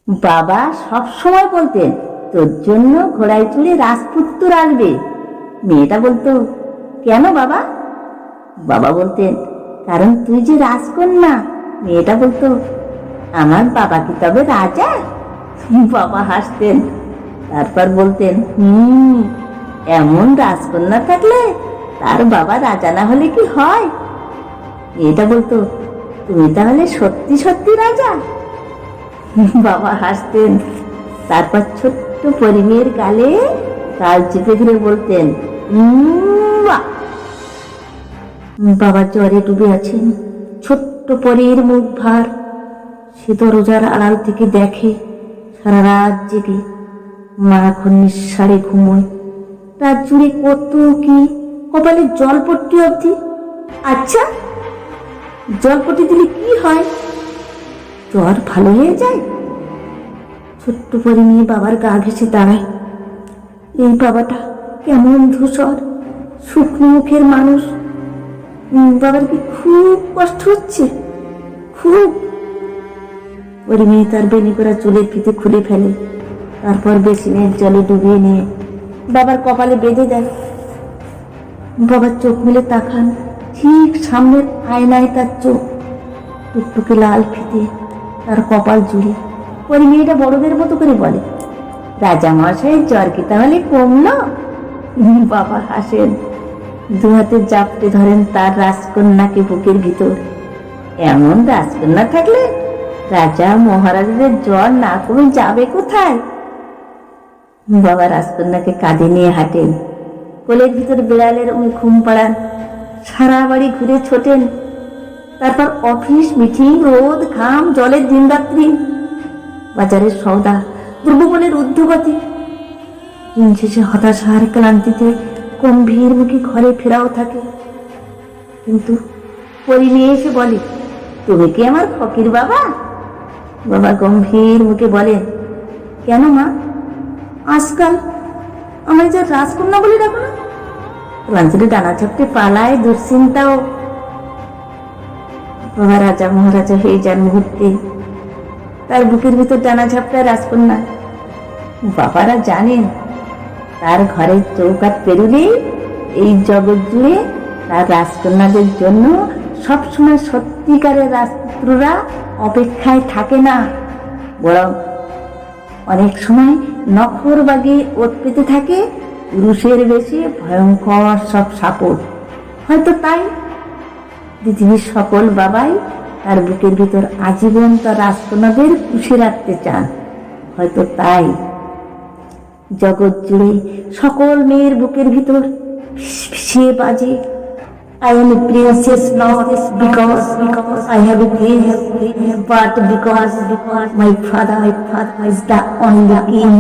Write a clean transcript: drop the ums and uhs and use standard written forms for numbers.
বাবা সব সময় বলতেন, তোর জন্য ঘোড়ায় চড়ে রাজপুত্র আসবে। মেয়েটা বলতো, কেন বাবা? বাবা বলতেন, কারণ তুই যে রাজকন্যা। মেয়েটা বলতো, আমার বাবা কি তবে রাজা? বাবা হাসতেন, তারপর বলতেন, এমন রাজকন্যা থাকলে তার বাবা রাজা না হলে কি হয়? মেয়েটা বলতো, তুমি তাহলে সত্যি সত্যি রাজা? বাবা হাসতেন, তারপর ছোট্ট পরিমের গালে গাল চেপে ধরে বলতেন, বাহ। বাবা জ্বরে ডুবে আছেন। ছোট্ট পরীর মুখ ভার। সে দরজার আড়াল থেকে দেখে সারা রাত জেগে মা এখন নিঃসাড়ে ঘুমোয়। রাত জুড়ে কত কি, কপালে জলপট্টি অবধি। আচ্ছা, জলপট্টি দিলে কি হয়? জ্বর ভালো হয়ে যায়? ছোট্ট পরি নিয়ে বাবার গা ঘেঁষে দাঁড়ায়। এই বাবাটা কেমন ধূসর, শুকনো মুখের মানুষ। বাবার কি খুব কষ্ট হচ্ছে? খুব। পরি মেয়ে তার বেনি করা চুলের ফিতে খুলে ফেলে, তারপর বেসিনের জলে ডুবিয়ে নিয়ে বাবার কপালে বেঁধে দেয়। বাবার চোখ মেলে তাকান, ঠিক সামনের আয়নায় তার চোখ, টুকটুকে লাল ফিতে তার কপাল জুড়ে। পরি মেয়েটা বড়দের মতো করে বলে, রাজা মশাইয়ের জ্বর কি তাহলে কমলো? বাবা হাসেন, দু হাতে জাপটে ধরেন তার রাজকন্যাকে বুকের ভিতর। এমন রাজকন্যা থাকলে রাজা মহারাজাদের জ্বর না কমে যাবে কোথায়? বাবা রাজকন্যাকে কাঁধে নিয়ে হাঁটেন, কোলের ভিতর বিড়ালের ঘুম পাড়ান, সারা বাড়ি ঘুরে ছোটেন। তারপর অফিস, মিটিং, রোদ, ঘাম, জলের দিন রাত্রি, বাজারের সওদা, দ্রব্যমূল্যের ঊর্ধ্বগতি। দিন শেষে হতাশার ক্লান্তিতে গম্ভীর মুখে ঘরে ফেরাও থাকে। কিন্তু পরি নিয়ে এসে বলে, তুমি কি আমার ফকির বাবা? বাবা গম্ভীর মুখে বলেন, কেন মা? আজকাল আমার যা রাজকন্যা বলে ডাকো না? ক্লান্তিতে ডানা চাপটে পালায় দুশ্চিন্তাও। বাবা রাজা মহারাজা হয়ে যান মুহূর্তে। তার বুকের ভিতর ডানা ঝাপটায় রাজকন্যা। বাবারা জানেন, তার ঘরের চৌকাঠ পেরুলেই এই জগৎ জুড়ে তার রাজকন্যাদের জন্য সবসময় সত্যিকারের রাজপুত্ররা অপেক্ষায় থাকে না, বরং অনেক সময় নখর বাগে ওত পেতে থাকে পুরুষের বেশে ভয়ঙ্কর সব সাপোর্ট। হয়তো তাই পৃথিবীর সকল বাবাই তার বুকের ভিতর আজীবন তার রাজকন্যাদের পুষে রাখতে চান। হয়তো তাই জগৎ জুড়ে সকল মেয়ের বুকের ভিতর ফিসফিসিয়ে বাজে, I am a princess not because I have a prince, but because my father is the only king.